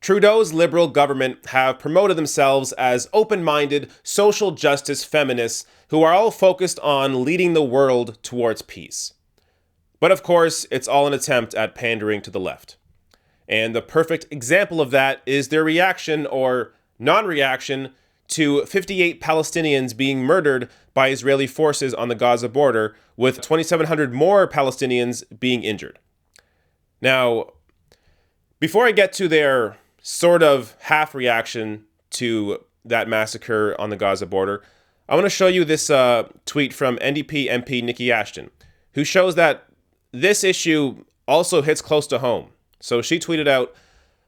Trudeau's Liberal government have promoted themselves as open-minded, social justice feminists who are all focused on leading the world towards peace. But of course, it's all an attempt at pandering to the left. And the perfect example of that is their reaction or non-reaction to 58 Palestinians being murdered by Israeli forces on the Gaza border, with 2,700 more Palestinians being injured. Now, before I get to their sort of half reaction to that massacre on the Gaza border, I want to show you this tweet from NDP MP Nikki Ashton, who shows that this issue also hits close to home. So she tweeted out,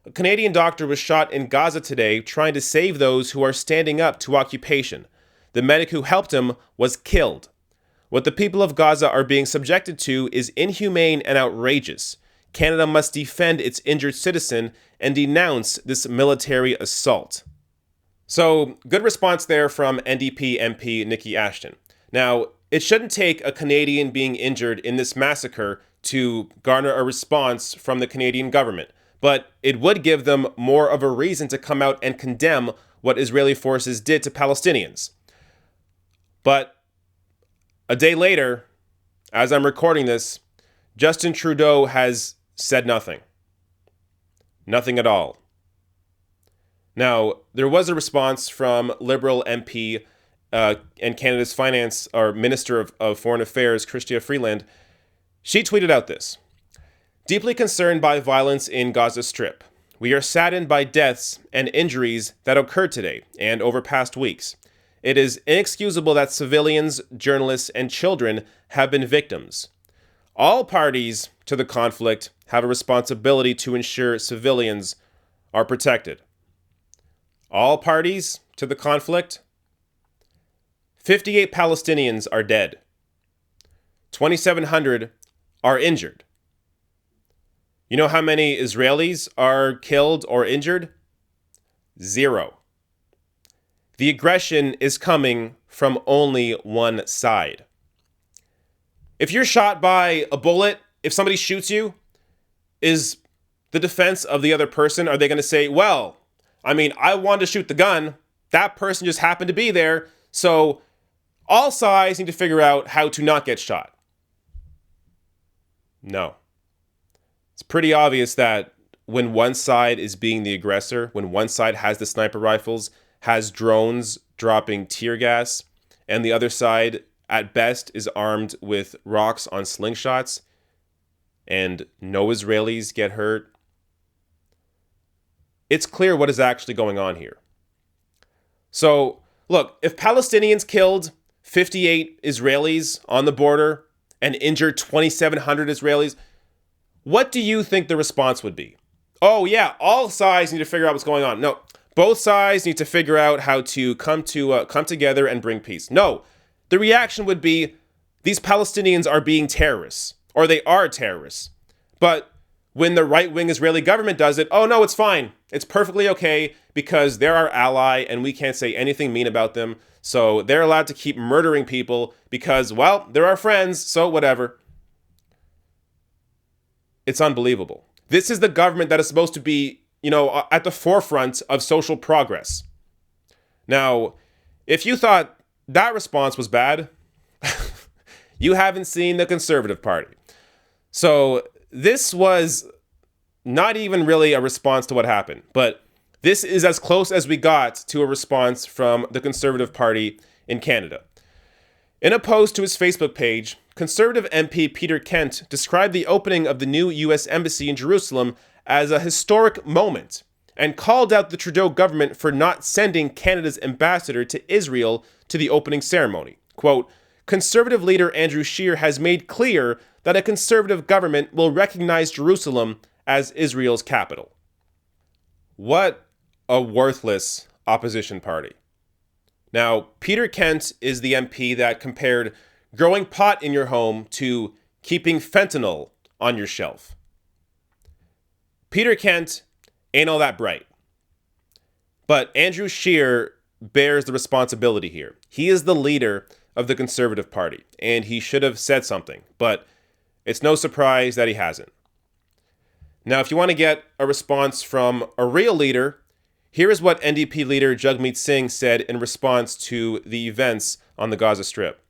"A Canadian doctor was shot in Gaza today trying to save those who are standing up to occupation. The medic who helped him was killed. What the people of Gaza are being subjected to is inhumane and outrageous. Canada must defend its injured citizen and denounce this military assault." So, good response there from NDP MP Nikki Ashton. Now, it shouldn't take a Canadian being injured in this massacre to garner a response from the Canadian government, but it would give them more of a reason to come out and condemn what Israeli forces did to Palestinians. But a day later, as I'm recording this, Justin Trudeau has said nothing. Nothing at all. Now, there was a response from Liberal MP and Canada's Finance or Minister of Foreign Affairs, Freeland. She tweeted out this: "Deeply concerned by violence in Gaza Strip. We are saddened by deaths and injuries that occurred today and over past weeks. It is inexcusable that civilians, journalists, and children have been victims. All parties to the conflict have a responsibility to ensure civilians are protected." All parties to the conflict? 58 Palestinians are dead. 2,700 are injured. You know how many Israelis are killed or injured? 0. The aggression is coming from only one side. If you're shot by a bullet, if somebody shoots you, is the defense of the other person, are they going to say, well, I wanted to shoot the gun, that person just happened to be there, so all sides need to figure out how to not get shot? No. It's pretty obvious that when one side is being the aggressor, when one side has the sniper rifles, has drones dropping tear gas, and the other side, at best, is armed with rocks on slingshots, and no Israelis get hurt, it's clear what is actually going on here. So, look, if Palestinians killed 58 Israelis on the border and injured 2,700 Israelis, what do you think the response would be? Oh yeah, all sides need to figure out what's going on. No, both sides need to figure out how to come together and bring peace. No, the reaction would be, these Palestinians are being terrorists, or they are terrorists. But when the right-wing Israeli government does it, oh no, it's fine. It's perfectly okay because they're our ally and we can't say anything mean about them. So they're allowed to keep murdering people because, well, they're our friends, so whatever. It's unbelievable. This is the government that is supposed to be, at the forefront of social progress. Now, if you thought that response was bad, you haven't seen the Conservative Party. So this was not even really a response to what happened, but this is as close as we got to a response from the Conservative Party in Canada. In a post to his Facebook page, Conservative MP Peter Kent described the opening of the new U.S. Embassy in Jerusalem as a historic moment and called out the Trudeau government for not sending Canada's ambassador to Israel to the opening ceremony. Quote, "Conservative leader Andrew Scheer has made clear that a Conservative government will recognize Jerusalem as Israel's capital." What a worthless opposition party. Now, Peter Kent is the MP that compared growing pot in your home to keeping fentanyl on your shelf. Peter Kent ain't all that bright. But Andrew Scheer bears the responsibility here. He is the leader of the Conservative Party, and he should have said something, but it's no surprise that he hasn't. Now, if you want to get a response from a real leader, here is what NDP leader Jagmeet Singh said in response to the events on the Gaza Strip.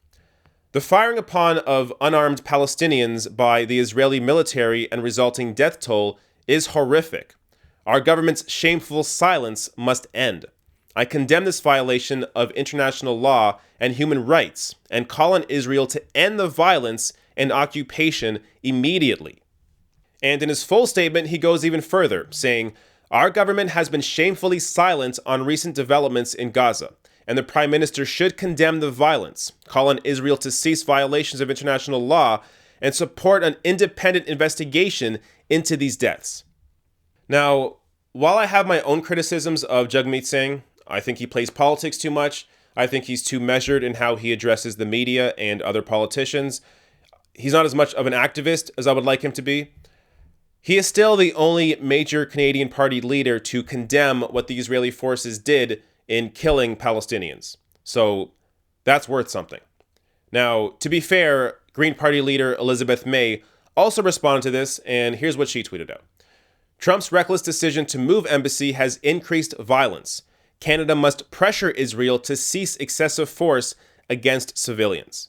The firing upon of unarmed Palestinians by the Israeli military and resulting death toll is horrific. Our government's shameful silence must end. I condemn this violation of international law and human rights and call on Israel to end the violence and occupation immediately. And in his full statement, he goes even further, saying, our government has been shamefully silent on recent developments in Gaza, and the Prime Minister should condemn the violence, call on Israel to cease violations of international law, and support an independent investigation into these deaths. Now, while I have my own criticisms of Jagmeet Singh, I think he plays politics too much. I think he's too measured in how he addresses the media and other politicians. He's not as much of an activist as I would like him to be. He is still the only major Canadian Party leader to condemn what the Israeli forces did in killing Palestinians. So that's worth something. Now, to be fair, Green Party leader Elizabeth May also responded to this, and here's what she tweeted out. Trump's reckless decision to move embassy has increased violence. Canada must pressure Israel to cease excessive force against civilians.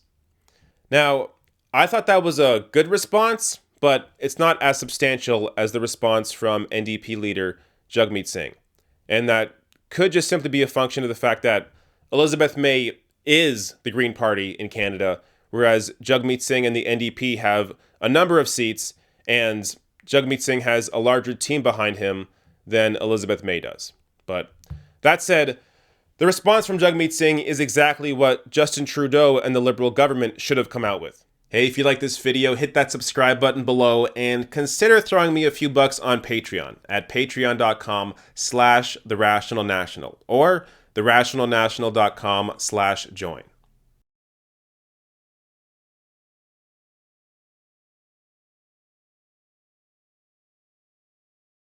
Now, I thought that was a good response, but it's not as substantial as the response from NDP leader Jagmeet Singh. And that could just simply be a function of the fact that Elizabeth May is the Green Party in Canada, whereas Jagmeet Singh and the NDP have a number of seats, and Jagmeet Singh has a larger team behind him than Elizabeth May does. But that said, the response from Jagmeet Singh is exactly what Justin Trudeau and the Liberal government should have come out with. Hey, if you like this video, hit that subscribe button below and consider throwing me a few bucks on Patreon at patreon.com/therationalnational or therationalnational.com/join.